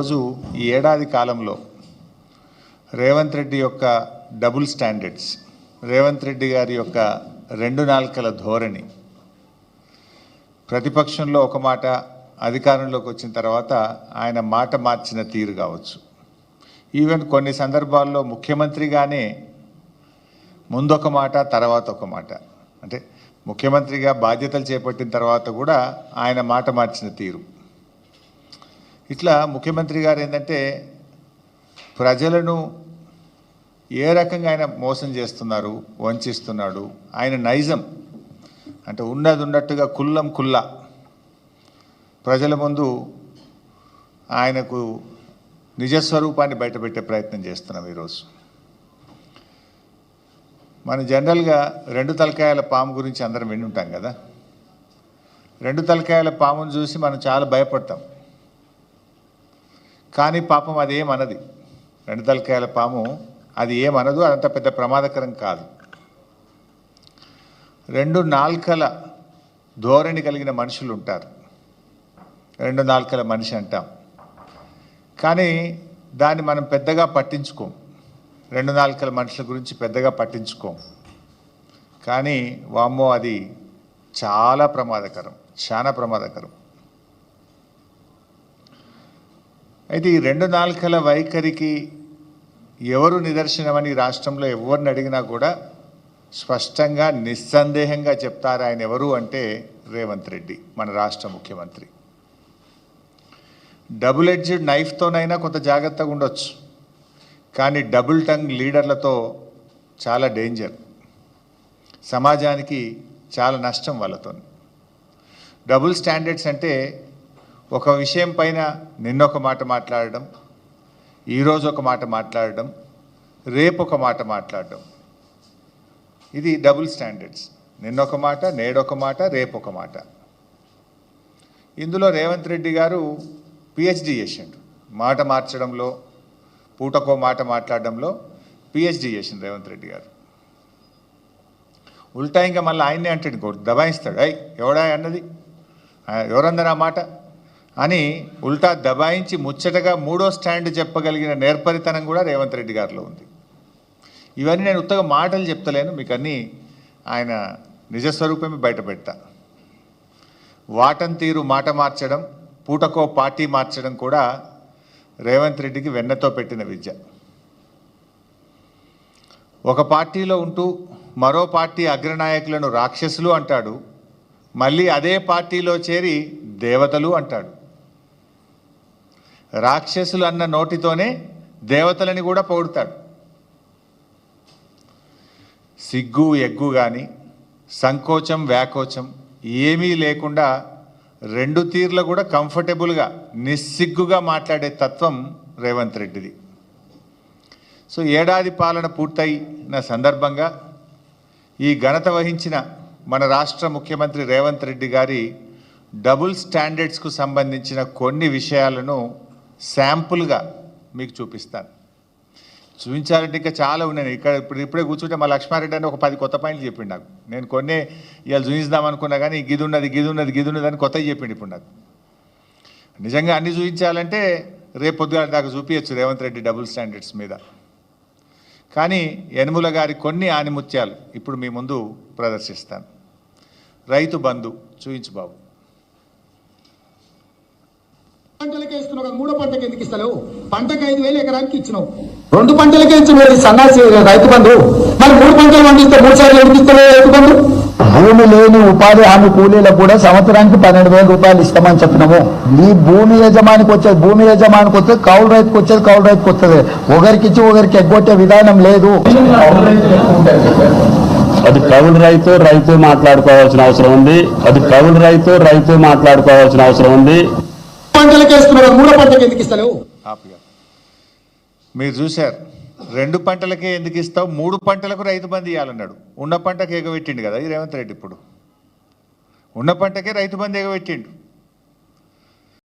రోజు ఈ ఏడాది కాలంలో రేవంత్ రెడ్డి యొక్క డబుల్ స్టాండర్డ్స్, రేవంత్ రెడ్డి గారి యొక్క రెండు నాల్కల ధోరణి, ప్రతిపక్షంలో ఒక మాట, అధికారంలోకి వచ్చిన తర్వాత ఆయన మాట మార్చిన తీరు కావచ్చు. ఈవెన్ కొన్ని సందర్భాల్లో ముఖ్యమంత్రిగానే ముందొక మాట తర్వాత ఒక మాట, అంటే ముఖ్యమంత్రిగా బాధ్యతలు చేపట్టిన తర్వాత కూడా ఆయన మాట మార్చిన తీరు. ఇట్లా ముఖ్యమంత్రి గారు ఏంటంటే ప్రజలను ఏ రకంగా ఆయన మోసం చేస్తున్నారు, వంచిస్తున్నాడు, ఆయన నైజం అంటే ఉన్నది ఉన్నట్టుగా కుల్లం కుల్లా ప్రజల ముందు ఆయనకు నిజస్వరూపాన్ని బయటపెట్టే ప్రయత్నం చేస్తున్నాం. ఈరోజు మనం జనరల్గా రెండు తలకాయల పాము గురించి అందరం విని ఉంటాం కదా. రెండు తలకాయల పామును చూసి మనం చాలా భయపడతాం, కానీ పాపం అది ఏమనది. రెండు తలకాయల పాము అది ఏమనదు, అదంత పెద్ద ప్రమాదకరం కాదు. రెండు నాల్కల ధోరణి కలిగిన మనుషులు ఉంటారు, రెండు నాల్కల మనిషి అంటాం, కానీ దాన్ని మనం పెద్దగా పట్టించుకోం. రెండు నాల్కల మనుషుల గురించి పెద్దగా పట్టించుకోం, కానీ వామ్మో అది చాలా ప్రమాదకరం, చాలా ప్రమాదకరం. అయితే ఈ రెండు నాల్కల వైఖరికి ఎవరు నిదర్శనమని రాష్ట్రంలో ఎవరిని అడిగినా కూడా స్పష్టంగా నిస్సందేహంగా చెప్తారు. ఆయన ఎవరు అంటే రేవంత్ రెడ్డి, మన రాష్ట్ర ముఖ్యమంత్రి. డబుల్ ఎడ్జ్డ్ నైఫ్తోనైనా కొంత జాగ్రత్తగా ఉండొచ్చు, కానీ డబుల్ టంగ్ లీడర్లతో చాలా డేంజర్, సమాజానికి చాలా నష్టం వాళ్ళతో. డబుల్ స్టాండర్డ్స్ అంటే ఒక విషయం పైన నిన్నొక మాట మాట్లాడడం, ఈరోజు ఒక మాట మాట్లాడడం, రేపు ఒక మాట మాట్లాడడం, ఇది డబుల్ స్టాండర్డ్స్. నిన్నొక మాట, నేడొక మాట, రేపు ఒక మాట. ఇందులో రేవంత్ రెడ్డి గారు పిహెచ్డి చేసిండు, మాట మార్చడంలో, పూటకో మాట మాట్లాడడంలో పిహెచ్డి చేసిండు రేవంత్ రెడ్డి గారు. ఉల్టా ఇంకా మళ్ళీ ఆయన్నే అంటాడు, దబాయిస్తాడు. ఎవడా అన్నది, ఎవరన్నారు ఆ మాట అని ఉల్టా దబాయించి ముచ్చటగా మూడో స్టాండ్ చెప్పగలిగిన నేర్పరితనం కూడా రేవంత్ రెడ్డి గారిలో ఉంది. ఇవన్నీ నేను ఉత్తగా మాటలు చెప్తలేను, మీకు అన్నీ ఆయన నిజస్వరూపమే బయట పెడతా. వాటం తీరు మాట మార్చడం, పూటకో పార్టీ మార్చడం కూడా రేవంత్ రెడ్డికి వెన్నతో పెట్టిన విద్య. ఒక పార్టీలో ఉంటూ మరో పార్టీ అగ్రనాయకులను రాక్షసులు అంటాడు, మళ్ళీ అదే పార్టీలో చేరి దేవతలు అంటాడు. రాక్షసులు అన్న నోటితోనే దేవతలని కూడా పొగుడతాడు. సిగ్గు ఎగ్గు కానీ సంకోచం వ్యాకోచం ఏమీ లేకుండా రెండు తీర్లు కూడా కంఫర్టబుల్గా నిస్సిగ్గుగా మాట్లాడే తత్వం రేవంత్ రెడ్డిది. సో ఏడాది పాలన పూర్తయిన సందర్భంగా ఈ ఘనత వహించిన మన రాష్ట్ర ముఖ్యమంత్రి రేవంత్ రెడ్డి గారి డబుల్ స్టాండర్డ్స్కు సంబంధించిన కొన్ని విషయాలను శాంపుల్గా మీకు చూపిస్తాను. చూపించాలంటే ఇంకా చాలా ఉన్నాయి. ఇప్పుడే కూర్చుంటే మా లక్ష్మారెడ్డి అని ఒక 10 కొత్త పాయింట్లు చెప్పిండు నాకు. నేను కొన్ని ఇవాళ చూపిద్దాం అనుకున్నా, కానీ గిదున్నది అని కొత్తవి చెప్పిండు ఇప్పుడు నాకు. నిజంగా అన్ని చూపించాలంటే రేపు పొద్దుగా దాకా చూపించచ్చు రేవంత్ రెడ్డి డబుల్ స్టాండర్డ్స్ మీద. కానీ యనుమల గారి కొన్ని ఆనిముత్యాలు ఇప్పుడు మీ ముందు ప్రదర్శిస్తాను. రైతు బంధు చూపించు బాబు. పంటలకే ఇస్తున్నావు కదా, మూడో పంటకి ఎందుకు ఇస్తలేవు? పంటకు 5,000 ఎకరానికి ఇచ్చినావు, 2 పంటలకే ఇచ్చినావు సన్నాసి రైతు బంధు. మరి 3 పంటలు పండిస్తే 3 సార్లు ఎందుకు ఇస్తలేవు రైతు బంధు? భూమి లేని ఉపాధి హామీ కూలీలకు కూడా సంవత్సరానికి 12,000 రూపాయలు ఇస్తామని చెప్పినాము. ఈ భూమి యజమానికి వచ్చేది కౌలు రైతుకు వస్తుంది. ఒకరికి ఇచ్చి ఒకరికి ఎగ్గొట్టే విధానం లేదు. అది కౌలు రైతు మాట్లాడుకోవాల్సిన అవసరం ఉంది. పంటలకే ఇస్తున్నావు కదా, మూడో పంటకి ఎందుకు ఇస్తలేవు? మీరు చూశారు, 2 పంటలకే ఎందుకు ఇస్తావు, 3 పంటలకు రైతు బంధు ఇవ్వాలన్నాడు. ఉన్న పంటకు ఎగబెట్టిండు కదా ఈ రేవంత్ రెడ్డి. ఇప్పుడు ఉన్న పంటకే రైతు బంధు ఎగబెట్టిండు.